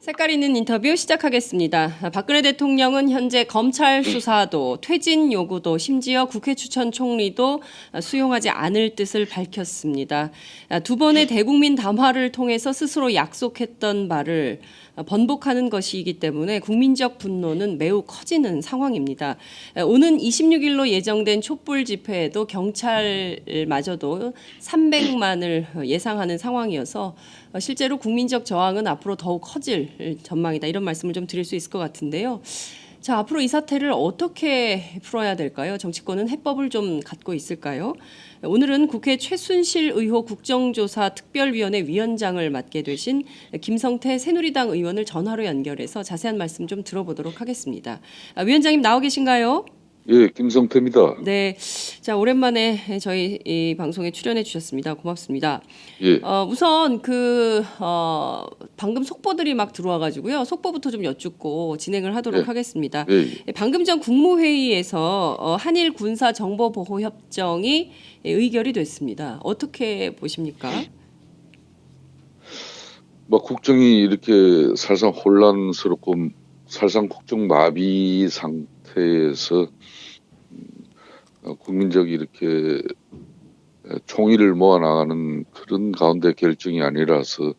색깔 있는 인터뷰 시작하겠습니다. 박근혜 대통령은 현재 검찰 수사도 퇴진 요구도 심지어 국회 추천 총리도 수용하지 않을 뜻을 밝혔습니다. 두 번의 대국민 담화를 통해서 스스로 약속했던 말을 번복하는 것이기 때문에 국민적 분노는 매우 커지는 상황입니다. 오는 26일로 예정된 촛불 집회에도 경찰마저도 300만을 예상하는 상황이어서 실제로 국민적 저항은 앞으로 더욱 커질 전망이다. 이런 말씀을 좀 드릴 수 있을 것 같은데요. 자, 앞으로 이 사태를 어떻게 풀어야 될까요? 정치권은 해법을 좀 갖고 있을까요? 오늘은 국회 최순실 의혹 국정조사 특별위원회 위원장을 맡게 되신 김성태 새누리당 의원을 전화로 연결해서 자세한 말씀 좀 들어보도록 하겠습니다. 위원장님 나와 계신가요? 예, 김성태입니다. 네, 자 오랜만에 저희 이 방송에 출연해 주셨습니다. 고맙습니다. 예, 우선 방금 속보들이 막 들어와가지고요. 속보부터 좀 여쭙고 진행을 하도록 예, 하겠습니다. 예. 방금 전 국무회의에서 한일 군사 정보 보호 협정이 의결이 됐습니다. 어떻게 보십니까? 뭐 국정이 이렇게 사실상 혼란스럽고 사실상 국정 마비 상태에서 국민적이 이렇게 총의를 모아 나가는 그런 가운데 결정이 아니라서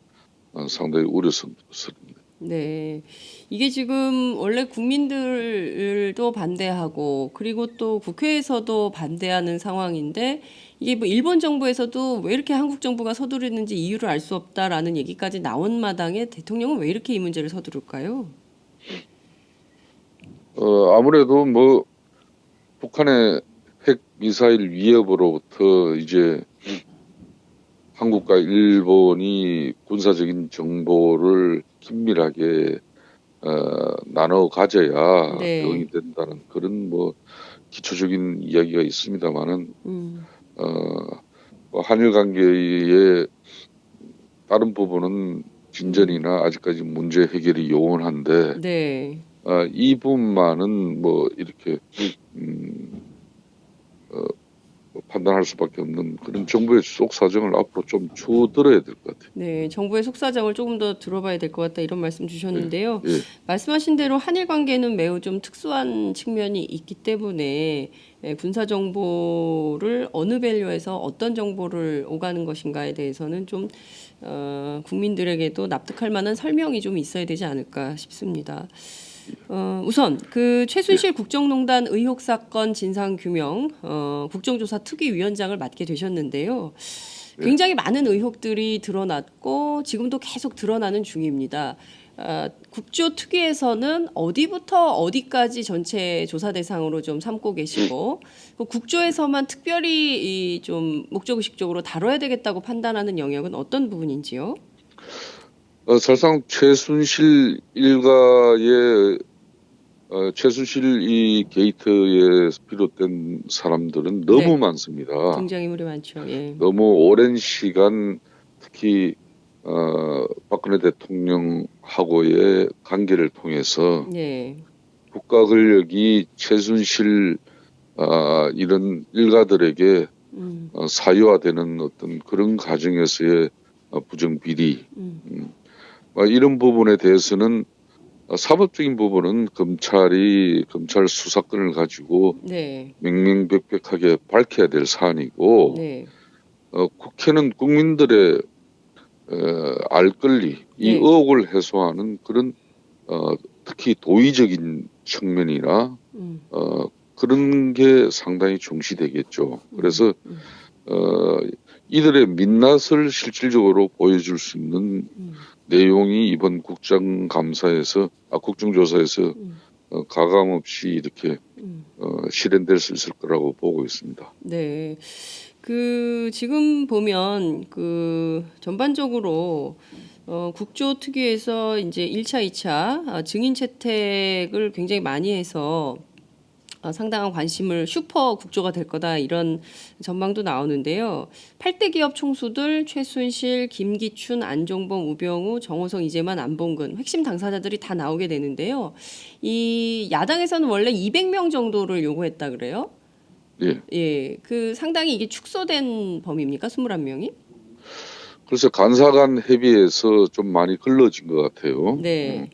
상당히 우려스럽습니다. 네. 이게 지금 원래 국민들도 반대하고 그리고 또 국회에서도 반대하는 상황인데 이게 뭐 일본 정부에서도 왜 이렇게 한국 정부가 서두르는지 이유를 알 수 없다라는 얘기까지 나온 마당에 대통령은 왜 이렇게 이 문제를 서두를까요? 아무래도 뭐 북한의 핵 미사일 위협으로부터 이제 한국과 일본이 군사적인 정보를 긴밀하게 나눠 가져야 네. 대응이 된다는 그런 뭐 기초적인 이야기가 있습니다만은 뭐 한일 관계의 다른 부분은 진전이나 아직까지 문제 해결이 요원한데 네. 이 부분만은 뭐 이렇게 뭐 판단할 수밖에 없는 그런 정부의 속 사정을 앞으로 좀 주들어야 될 것 같아요. 네, 정부의 속사정을 조금 더 들어봐야 될 것 같다 이런 말씀 주셨는데요. 예, 말씀하신 대로 한일 관계는 매우 좀 특수한 측면이 있기 때문에 군사 정보를 어느 밸류에서 어떤 정보를 오가는 것인가에 대해서는 좀 국민들에게도 납득할 만한 설명이 좀 있어야 되지 않을까 싶습니다. 우선 그 최순실 국정농단 의혹 사건 진상 규명 국정조사 특위위원장을 맡게 되셨는데요. 굉장히 많은 의혹들이 드러났고 지금도 계속 드러나는 중입니다. 국조 특위에서는 어디부터 어디까지 전체 조사 대상으로 좀 삼고 계시고 그 국조에서만 특별히 좀 목적의식적으로 다뤄야 되겠다고 판단하는 영역은 어떤 부분인지요? 사실상 최순실 일가의 최순실 이 게이트에 비롯된 사람들은 너무 네, 많습니다. 등장인물이 많죠. 예. 너무 오랜 시간 특히 박근혜 대통령하고의 관계를 통해서 네. 국가 권력이 최순실 이런 일가들에게 사유화되는 어떤 그런 과정에서의 부정 비리 이런 부분에 대해서는 사법적인 부분은 검찰 수사권을 가지고 네. 명명백백하게 밝혀야 될 사안이고 네. 국회는 국민들의 알 권리, 이 네. 의혹을 해소하는 그런 특히 도의적인 측면이나 그런 게 상당히 중시되겠죠. 그래서 이들의 민낯을 실질적으로 보여줄 수 있는 내용이 이번 국정조사에서 가감 없이 이렇게 실현될 수 있을 거라고 보고 있습니다. 네. 그 지금 보면 그 전반적으로 국조 특위에서 이제 1차, 2차 증인 채택을 굉장히 많이 해서 상당한 관심을 슈퍼 국조가 될 거다 이런 전망도 나오는데요. 8대 기업 총수들 최순실, 김기춘, 안종범, 우병우, 정호성, 이재만, 안봉근 핵심 당사자들이 다 나오게 되는데요. 이 야당에서는 원래 200명 정도를 요구했다 그래요. 예. 예, 그 상당히 이게 축소된 범위입니까? 21명이? 그래서 간사간 협의에서 좀 많이 걸러진 것 같아요. 네.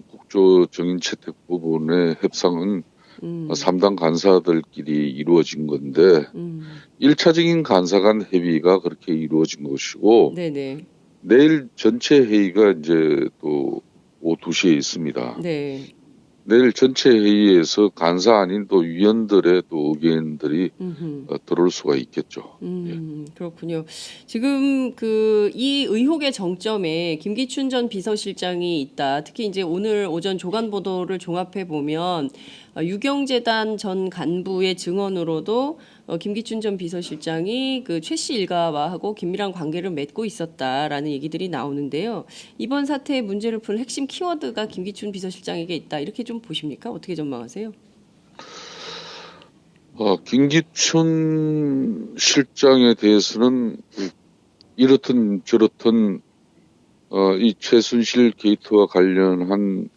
국조 정인 채택 부분의 협상은 음. 3당 간사들끼리 이루어진 건데 음. 1차적인 간사간 협의가 그렇게 이루어진 것이고 네네. 내일 전체 회의가 이제 또 오후 2시에 있습니다. 네. 내일 전체 회의에서 간사 아닌 또 위원들의 또 의견들이 음흠. 들어올 수가 있겠죠. 예. 그렇군요. 지금 이 의혹의 정점에 김기춘 전 비서실장이 있다. 특히 이제 오늘 오전 조간 보도를 종합해 보면 유경재단 전 간부의 증언으로도 김기춘 전 비서실장이 그 최 씨 일가와하고 긴밀한 관계를 맺고 있었다라는 얘기들이 나오는데요. 이번 사태의 문제를 푸는 핵심 키워드가 김기춘 비서실장에게 있다. 이렇게 좀 보십니까? 어떻게 전망하세요? 김기춘 실장에 대해서는 이렇든 저렇든 이 최순실 게이트와 관련한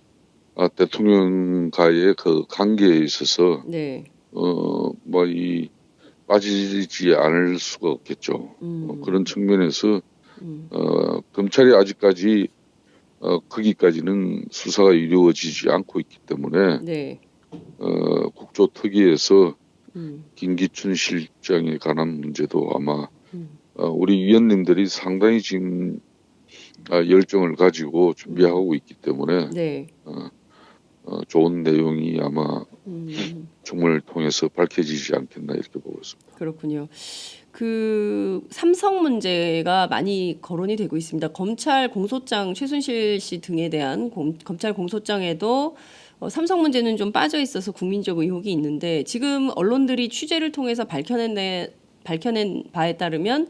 대통령과의 그 관계에 있어서 네. 뭐 이 빠지지 않을 수가 없겠죠. 그런 측면에서 음. 검찰이 아직까지 거기까지는 수사가 이루어지지 않고 있기 때문에 네. 국조특위에서 음. 김기춘 실장에 관한 문제도 아마 음. 우리 위원님들이 상당히 지금 열정을 가지고 준비하고 있기 때문에 네. 좋은 내용이 아마 음. 청문회를 통해서 밝혀지지 않겠나 이렇게 보고 있습니다. 그렇군요. 그 삼성 문제가 많이 거론이 되고 있습니다. 검찰 공소장 최순실 씨 등에 대한 검찰 공소장에도 삼성 문제는 좀 빠져 있어서 국민적 의혹이 있는데 지금 언론들이 취재를 통해서 밝혀낸 바에 따르면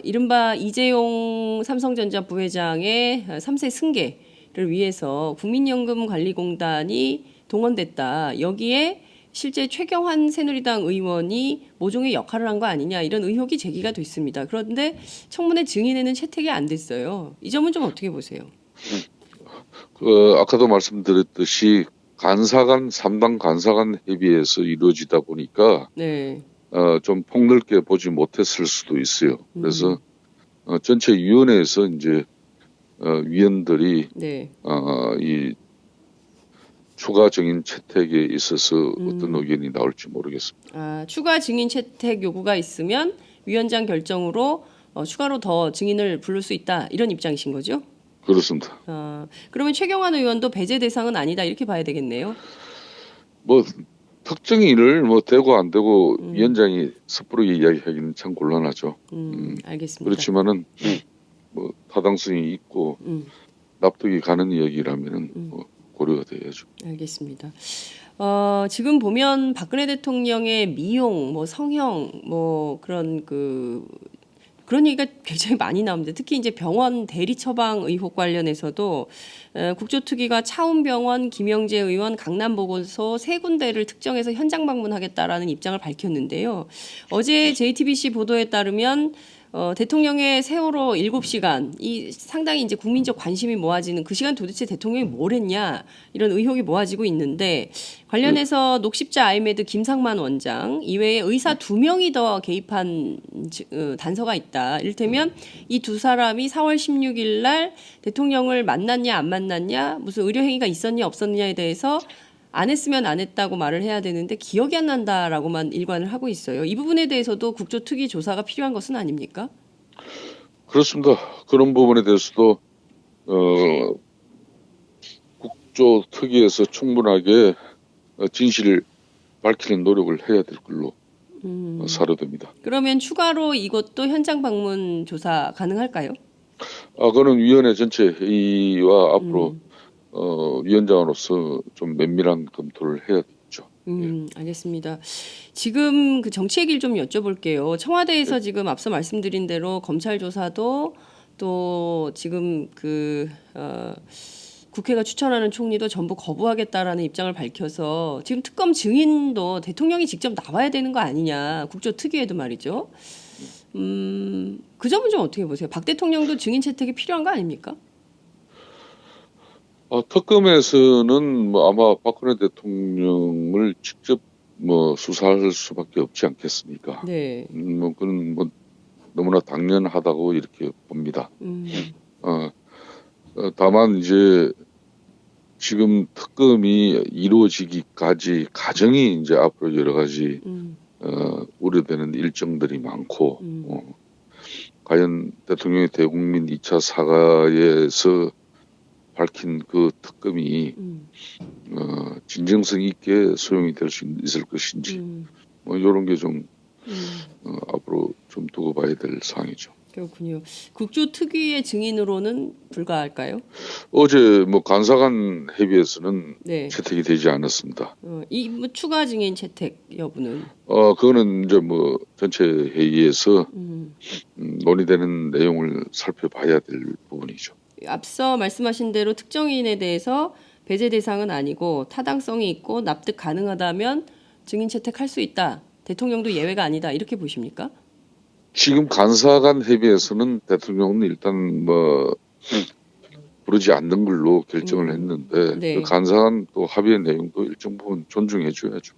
이른바 이재용 삼성전자 부회장의 3세 승계를 위해서 국민연금관리공단이 동원됐다. 여기에 실제 최경환 새누리당 의원이 모종의 역할을 한 거 아니냐 이런 의혹이 제기가 됐습니다. 그런데 청문회 증인에는 채택이 안 됐어요. 이 점은 좀 어떻게 보세요? 아까도 말씀드렸듯이 간사간 3당 간사간 협의에서 이루어지다 보니까 네. 좀 폭넓게 보지 못했을 수도 있어요. 그래서 전체 위원회에서 이제 위원들이 네. 이 추가 증인 채택에 있어서 어떤 의견이 나올지 모르겠습니다. 추가 증인 채택 요구가 있으면 위원장 결정으로 추가로 더 증인을 부를 수 있다 이런 입장이신 거죠? 그렇습니다. 그러면 최경환 의원도 배제 대상은 아니다 이렇게 봐야 되겠네요. 뭐 특정인을 뭐 되고 안 되고 위원장이 섣부르게 이야기하기는 참 곤란하죠. 알겠습니다. 그렇지만은 뭐 타당성이 있고 납득이 가는 이야기라면은 뭐 고려가 돼야죠. 알겠습니다. 지금 보면 박근혜 대통령의 미용, 뭐 성형, 뭐 그런 얘기가 굉장히 많이 나옵니다. 특히 이제 병원 대리 처방 의혹 관련해서도 국조특위가 차움병원, 김영재 의원, 강남보건소 세 군데를 특정해서 현장 방문하겠다라는 입장을 밝혔는데요. 어제 JTBC 보도에 따르면 대통령의 세월호 7시간 이 상당히 이제 국민적 관심이 모아지는 그 시간 도대체 대통령이 뭘 했냐 이런 의혹이 모아지고 있는데 관련해서 녹십자 아이메드 김상만 원장 이외에 의사 2명이 더 개입한 단서가 있다. 이를테면 이 두 사람이 4월 16일 날 대통령을 만났냐 안 만났냐 무슨 의료행위가 있었냐 없었냐에 대해서 안 했으면 안 했다고 말을 해야 되는데 기억이 안 난다라고만 일관을 하고 있어요. 이 부분에 대해서도 국조특위 조사가 필요한 것은 아닙니까? 그렇습니다. 그런 부분에 대해서도 국조특위에서 충분하게 진실을 밝히는 노력을 해야 될 걸로 사료됩니다. 그러면 추가로 이것도 현장 방문 조사 가능할까요? 그거는 위원회 전체 회의와 앞으로 위원장으로서 좀 면밀한 검토를 해야겠죠. 알겠습니다. 지금 그 정치 얘기를 좀 여쭤볼게요. 청와대에서 지금 앞서 말씀드린 대로 검찰 조사도 또 지금 국회가 추천하는 총리도 전부 거부하겠다라는 입장을 밝혀서 지금 특검 증인도 대통령이 직접 나와야 되는 거 아니냐. 국조특위에도 말이죠. 그 점은 좀 어떻게 보세요? 박 대통령도 증인 채택이 필요한 거 아닙니까? 특검에서는 뭐 아마 박근혜 대통령을 직접 뭐 수사할 수밖에 없지 않겠습니까? 네. 그건 뭐 너무나 당연하다고 이렇게 봅니다. 음, 어, 다만 이제 지금 특검이 이루어지기까지 과정이 이제 앞으로 여러 가지 음, 우려되는 일정들이 많고 음, 과연 대통령의 대국민 2차 사과에서 밝힌 그 특검이 음, 진정성 있게 소용이 될 수 있을 것인지 뭐 이런 게 좀 앞으로 좀 두고 봐야 될 사항이죠. 그렇군요. 국조 특위의 증인으로는 불가할까요? 어제 뭐 간사간 협의에서는 네. 채택이 되지 않았습니다. 뭐 추가 증인 채택 여부는. 그거는 이제 뭐 전체 회의에서 음. 논의되는 내용을 살펴봐야 될 부분이죠. 앞서 말씀하신 대로 특정인에 대해서 배제 대상은 아니고 타당성이 있고 납득 가능하다면 증인 채택할 수 있다. 대통령도 예외가 아니다. 이렇게 보십니까? 지금 간사간 협의에서는 대통령은 일단 뭐 부르지 않는 걸로 결정을 했는데 네. 그 간사간 또 합의의 내용도 일정 부분 존중해 줘야죠.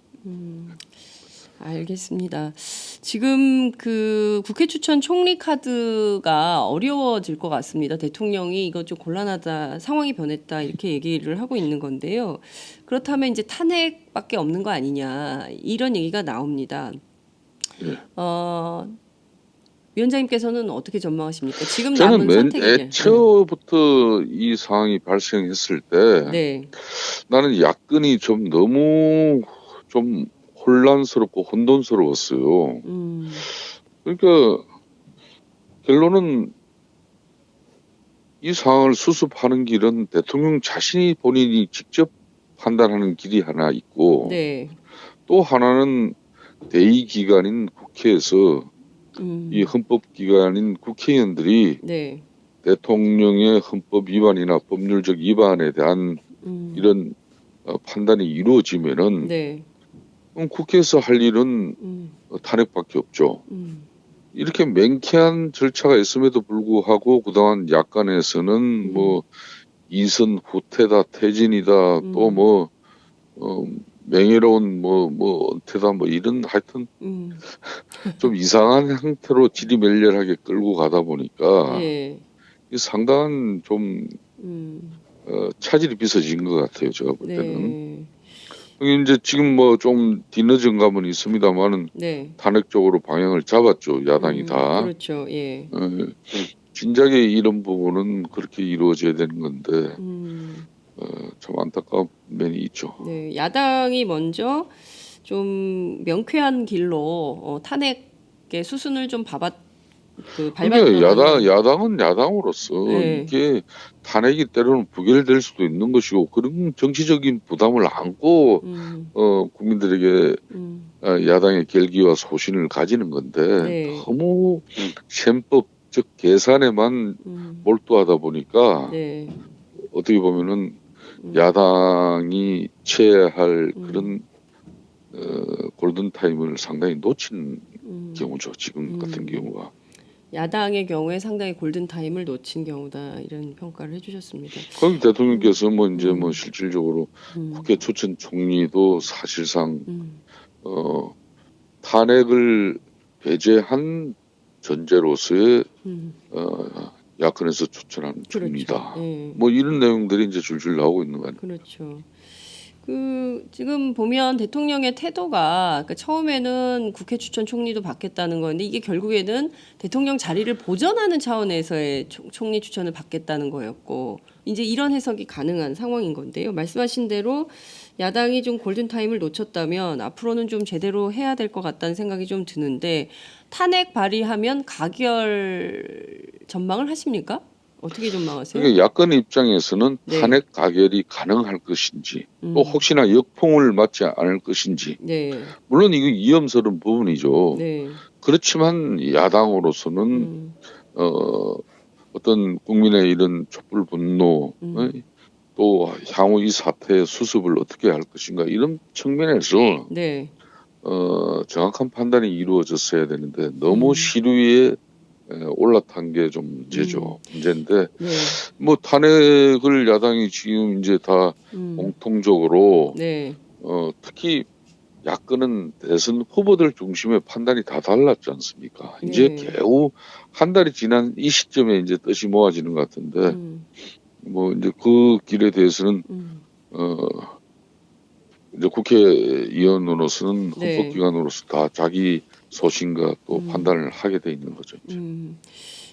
알겠습니다. 지금 그 국회 추천 총리 카드가 어려워질 것 같습니다. 대통령이 이거 좀 곤란하다, 상황이 변했다 이렇게 얘기를 하고 있는 건데요. 그렇다면 이제 탄핵밖에 없는 거 아니냐 이런 얘기가 나옵니다. 예. 위원장님께서는 어떻게 전망하십니까? 지금 저는 남은 맨 선택일. 애초부터 이 상황이 발생했을 때 네. 나는 야권이 좀 너무 좀 혼란스럽고 혼돈스러웠어요. 음, 그러니까 결론은 이 상황을 수습하는 길은 대통령 자신이 본인이 직접 판단하는 길이 하나 있고 네. 또 하나는 대의기관인 국회에서 이 헌법기관인 국회의원들이 네. 대통령의 헌법 위반이나 법률적 위반에 대한 이런 판단이 이루어지면은 네. 그럼 국회에서 할 일은 탄핵밖에 없죠. 이렇게 맹쾌한 절차가 있음에도 불구하고 그동안 야권에서는 뭐 이선 후퇴다, 퇴진이다, 또 뭐 명예로운 뭐 은퇴다, 뭐 이런 하여튼 좀 이상한 형태로 지리멸렬하게 끌고 가다 보니까 예. 이 상당한 좀 차질이 빚어진 것 같아요. 제가 볼 때는. 네. 여기 이제 지금 뭐 좀 뒤늦은 감은 있습니다만은 네. 탄핵 쪽으로 방향을 잡았죠. 야당이 다. 그렇죠. 예. 진작에 이런 부분은 그렇게 이루어져야 되는 건데 참 안타까운 면이 있죠. 네. 야당이 먼저 좀 명쾌한 길로 탄핵의 수순을 좀 근데 밟았던 야당은 야당으로서 네. 이게 탄핵이 때로는 부결될 수도 있는 것이고 그런 정치적인 부담을 안고 국민들에게 야당의 결기와 소신을 가지는 건데 네. 너무 셈법적 계산에만 몰두하다 보니까 네. 어떻게 보면은 야당이 취해야 할 그런 골든 타임을 상당히 놓친 경우죠. 지금 같은 경우가. 야당의 경우에 상당히 골든 타임을 놓친 경우다 이런 평가를 해주셨습니다. 거기 대통령께서 뭐 이제 뭐 실질적으로 국회 추천 총리도 사실상 탄핵을 배제한 전제로서의 야권에서 추천한 총리다. 그렇죠. 예. 뭐 이런 내용들이 이제 줄줄 나오고 있는 거 아니에요. 그렇죠. 지금 보면 대통령의 태도가 그러니까 처음에는 국회 추천 총리도 받겠다는 건데 이게 결국에는 대통령 자리를 보전하는 차원에서의 총리 추천을 받겠다는 거였고 이제 이런 해석이 가능한 상황인 건데요. 말씀하신 대로 야당이 좀 골든타임을 놓쳤다면 앞으로는 좀 제대로 해야 될 것 같다는 생각이 좀 드는데 탄핵 발의하면 가결 전망을 하십니까? 어떻게 전망하세요? 그러니까 야권 입장에서는 네. 탄핵 가결이 가능할 것인지 또 혹시나 역풍을 맞지 않을 것인지 네. 물론 이거 위험스러운 부분이죠. 네. 그렇지만 야당으로서는 어떤 국민의 이런 촛불 분노 또 향후 이 사태의 수습을 어떻게 할 것인가 이런 측면에서 네. 정확한 판단이 이루어졌어야 되는데 너무 시류에 올라탄 게 좀 문제인데 네. 뭐 탄핵을 야당이 지금 이제 다 공통적으로 네. 특히 야권은 대선 후보들 중심의 판단이 다 달랐지 않습니까? 이제 네. 겨우 한 달이 지난 이 시점에 이제 뜻이 모아지는 것 같은데, 뭐 이제 그 길에 대해서는 어 이제 국회의원으로서는 네. 헌법기관으로서 다 자기 소신과 또 판단을 하게 돼 있는 거죠. 이제.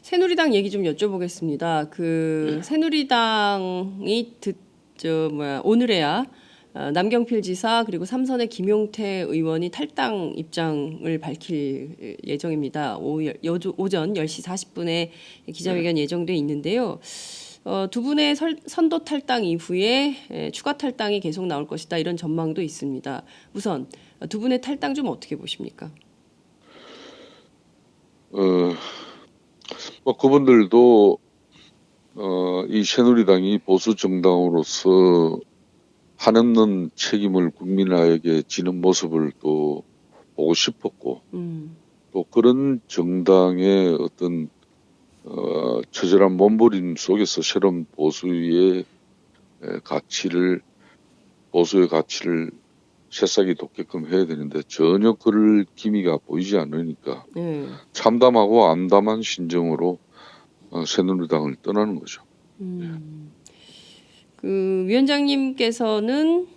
새누리당 얘기 좀 여쭤보겠습니다. 그 새누리당이 오늘에야 남경필 지사 그리고 삼선의 김용태 의원이 탈당 입장을 밝힐 예정입니다. 오전 10시 40분에 기자회견 예정돼 있는데요. 두 분의 선도 탈당 이후에 추가 탈당이 계속 나올 것이다 이런 전망도 있습니다. 우선 두 분의 탈당 좀 어떻게 보십니까? 뭐 그분들도 이 새누리당이 보수 정당으로서 한없는 책임을 국민에게 지는 모습을 또 보고 싶었고 또 그런 정당의 어떤 처절한 몸부림 속에서 새로운 보수의 가치를 새싹이 돋게끔 해야 되는데 전혀 그럴 기미가 보이지 않으니까 참담하고 암담한 심정으로 새누리당을 떠나는 거죠. 그 위원장님께서는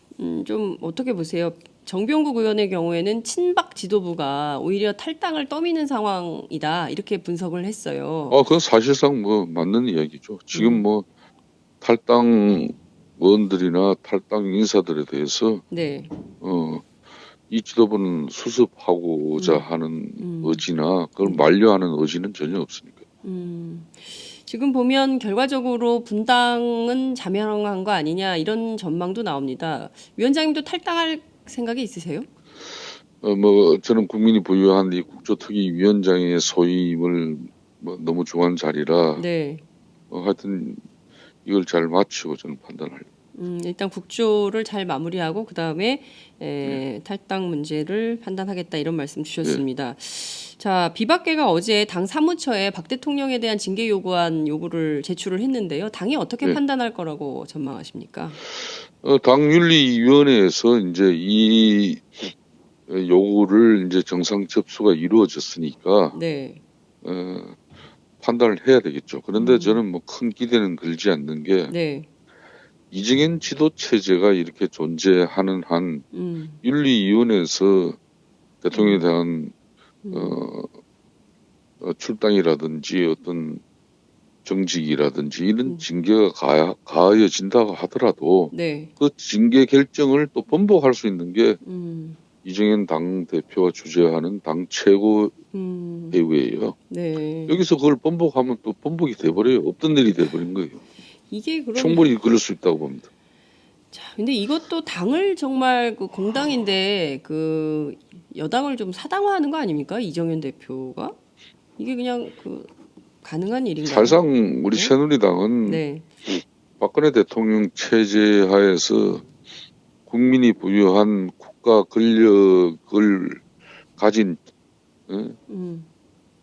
좀 어떻게 보세요? 정병국 의원의 경우에는 친박 지도부가 오히려 탈당을 떠미는 상황이다 이렇게 분석을 했어요. 그건 사실상 뭐 맞는 이야기죠. 지금 뭐 탈당 의원들이나 탈당 인사들에 대해서 네. 이 지도부는 수습하고자 하는 의지나 그걸 만류하는 의지는 전혀 없으니까. 지금 보면 결과적으로 분당은 자명한 거 아니냐 이런 전망도 나옵니다. 위원장님도 탈당할 생각이 있으세요? 뭐 저는 국민이 부여한 이 국조특위위원장의 소임을 뭐 너무 중요한 자리라 네. 하여튼 이걸 잘 마치고 저는 판단하려고. 일단 국조를 잘 마무리하고 그 다음에 탈당 문제를 판단하겠다 이런 말씀 주셨습니다. 자, 비박계가 어제 당 사무처에 박 대통령에 대한 징계 요구안 요구를 제출을 했는데요. 당이 어떻게 판단할 거라고 전망하십니까? 당윤리위원회에서 이제 이 요구를 이제 정상 접수가 이루어졌으니까 네. 판단을 해야 되겠죠. 그런데 저는 뭐 큰 기대는 걸지 않는 게 네. 이정현 지도 체제가 이렇게 존재하는 한 윤리위원회에서 대통령에 대한 출당이라든지 어떤 정직이라든지 이런 징계가 가해진다고 하더라도 네. 그 징계 결정을 또 번복할 수 있는 게 이정현 당 대표가 주재하는 당 최고 회의예요. 네. 여기서 그걸 번복하면 또 번복이 돼버려요. 없던 일이 돼버린 거예요. 이게 그럼 충분히 그럴 수 있다고 봅니다. 자, 근데 이것도 당을 정말 그 공당인데 그 여당을 좀 사당화하는 거 아닙니까? 이정현 대표가 이게 그냥 그 가능한 일인가요? 사실상 우리 새누리당은 네. 박근혜 대통령 체제 하에서 국민이 부여한 국가 권력을 가진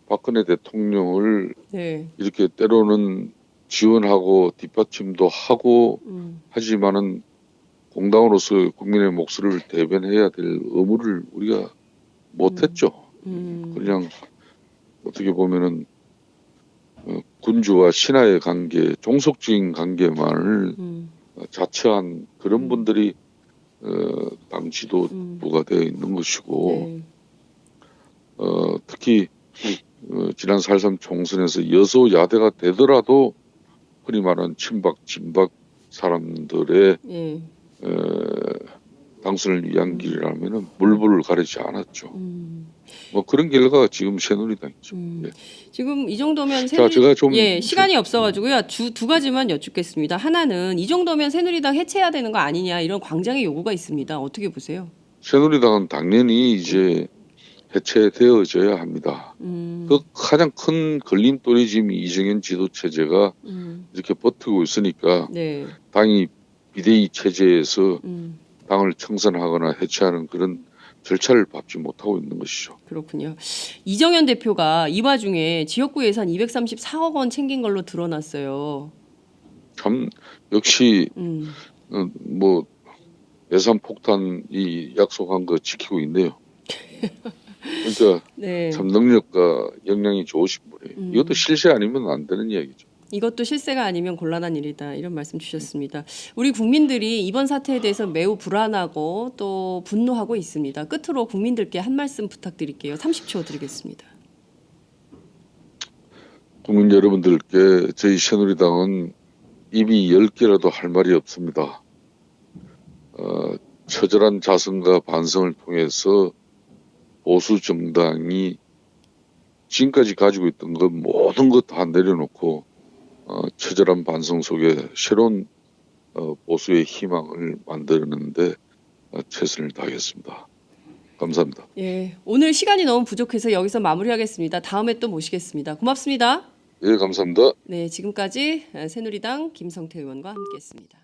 박근혜 대통령을 네. 이렇게 때로는 지원하고 뒷받침도 하고 하지만은 공당으로서 국민의 목소리를 대변해야 될 의무를 우리가 못했죠. 그냥 어떻게 보면은 군주와 신하의 관계, 종속적인 관계만을 자처한 그런 분들이 당 지도부가 되어 있는 것이고 특히 지난 4.13 총선에서 여소야대가 되더라도 흔히 말하는 친박, 진박 사람들의 당선을 위한 길이라면은 물불을 가리지 않았죠. 뭐 그런 결과가 지금 새누리당이죠. 예. 지금 이 정도면 자, 제가 좀 시간이 없어가지고요. 두 가지만 여쭙겠습니다. 하나는 이 정도면 새누리당 해체해야 되는 거 아니냐 이런 광장의 요구가 있습니다. 어떻게 보세요? 새누리당은 당연히 이제 해체되어져야 합니다. 그 가장 큰 걸림돌이 지금 이정현 지도 체제가 이렇게 버티고 있으니까 네. 당이 비대위 체제에서 당을 청산하거나 해체하는 그런 절차를 밟지 못하고 있는 것이죠. 그렇군요. 이정현 대표가 이 와중에 지역구 예산 234억 원 챙긴 걸로 드러났어요. 참 역시 뭐 예산 폭탄이 약속한 거 지키고 있네요. 그러니까 네. 참 능력과 역량이 좋으신 분이에요. 이것도 실세 아니면 안 되는 이야기죠. 이것도 실세가 아니면 곤란한 일이다. 이런 말씀 주셨습니다. 우리 국민들이 이번 사태에 대해서 매우 불안하고 또 분노하고 있습니다. 끝으로 국민들께 한 말씀 부탁드릴게요. 30초 드리겠습니다. 국민 여러분들께 저희 새누리당은 입이 10개라도 할 말이 없습니다. 처절한 자성과 반성을 통해서 보수 정당이 지금까지 가지고 있던 것 모든 것 다 내려놓고 처절한 반성 속에 새로운 보수의 희망을 만드는데 최선을 다하겠습니다. 감사합니다. 예, 오늘 시간이 너무 부족해서 여기서 마무리하겠습니다. 다음에 또 모시겠습니다. 고맙습니다. 예, 감사합니다. 네, 지금까지 새누리당 김성태 의원과 함께했습니다.